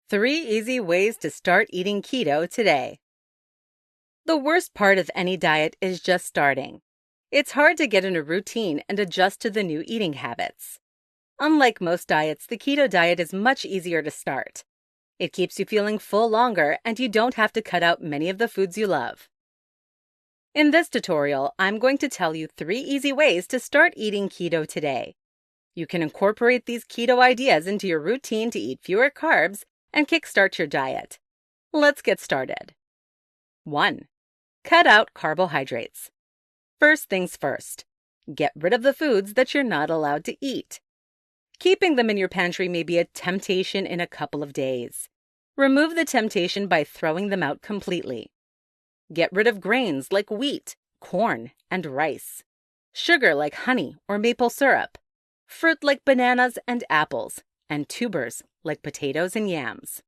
3 easy ways to start eating keto today. The worst part of any diet is just starting. It's hard to get in a routine and adjust to the new eating habits. Unlike most diets, the keto diet is much easier to start. It keeps you feeling full longer, and you don't have to cut out many of the foods you love. In this tutorial, I'm going to tell you 3 easy ways to start eating keto today. You can incorporate these keto ideas into your routine to eat fewer carbs and kickstart your diet. Let's get started. 1. Cut out carbohydrates. First things first, get rid of the foods that you're not allowed to eat. Keeping them in your pantry may be a temptation in a couple of days. Remove the temptation by throwing them out completely. Get rid of grains like wheat, corn, and rice. Sugar like honey or maple syrup. Fruit like bananas and apples, and tubers like potatoes and yams.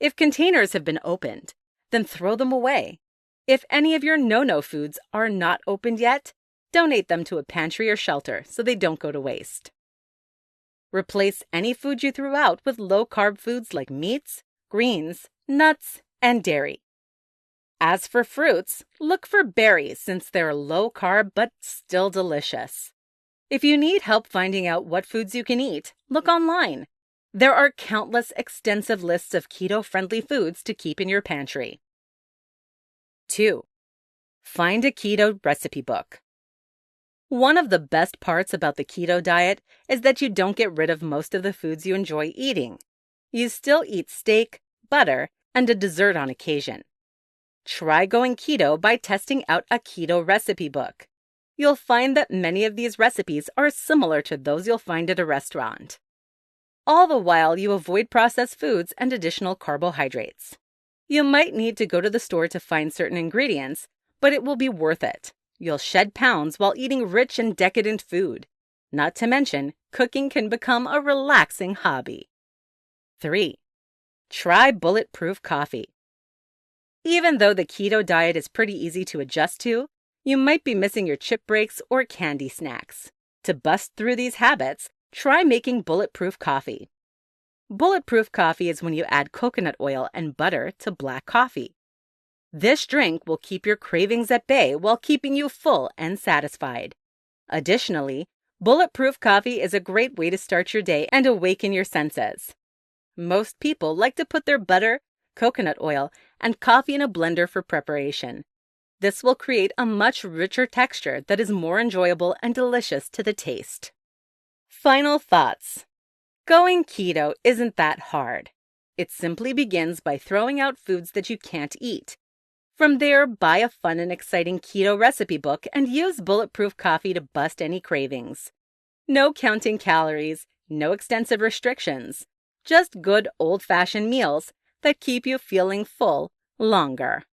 If containers have been opened, then throw them away. If any of your no-no foods are not opened yet, donate them to a pantry or shelter so they don't go to waste. Replace any food you threw out with low-carb foods like meats, greens, nuts, and dairy. As for fruits, look for berries since they're low-carb but still delicious. If you need help finding out what foods you can eat, look online. There are countless extensive lists of keto-friendly foods to keep in your pantry. 2. Find a keto recipe book. One of the best parts about the keto diet is that you don't get rid of most of the foods you enjoy eating. You still eat steak, butter, and a dessert on occasion. Try going keto by testing out a keto recipe book. You'll find that many of these recipes are similar to those you'll find at a restaurant. All the while, you avoid processed foods and additional carbohydrates. You might need to go to the store to find certain ingredients, but it will be worth it. You'll shed pounds while eating rich and decadent food. Not to mention, cooking can become a relaxing hobby. 3. Try bulletproof coffee. Even though the keto diet is pretty easy to adjust to, you might be missing your chip breaks or candy snacks. To bust through these habits, try making bulletproof coffee. Bulletproof coffee is when you add coconut oil and butter to black coffee. This drink will keep your cravings at bay while keeping you full and satisfied. Additionally, bulletproof coffee is a great way to start your day and awaken your senses. Most people like to put their butter, coconut oil, and coffee in a blender for preparation. This will create a much richer texture that is more enjoyable and delicious to the taste. Final thoughts. Going keto isn't that hard. It simply begins by throwing out foods that you can't eat. From there, buy a fun and exciting keto recipe book and use bulletproof coffee to bust any cravings. No counting calories, no extensive restrictions. Just good old-fashioned meals that keep you feeling full longer.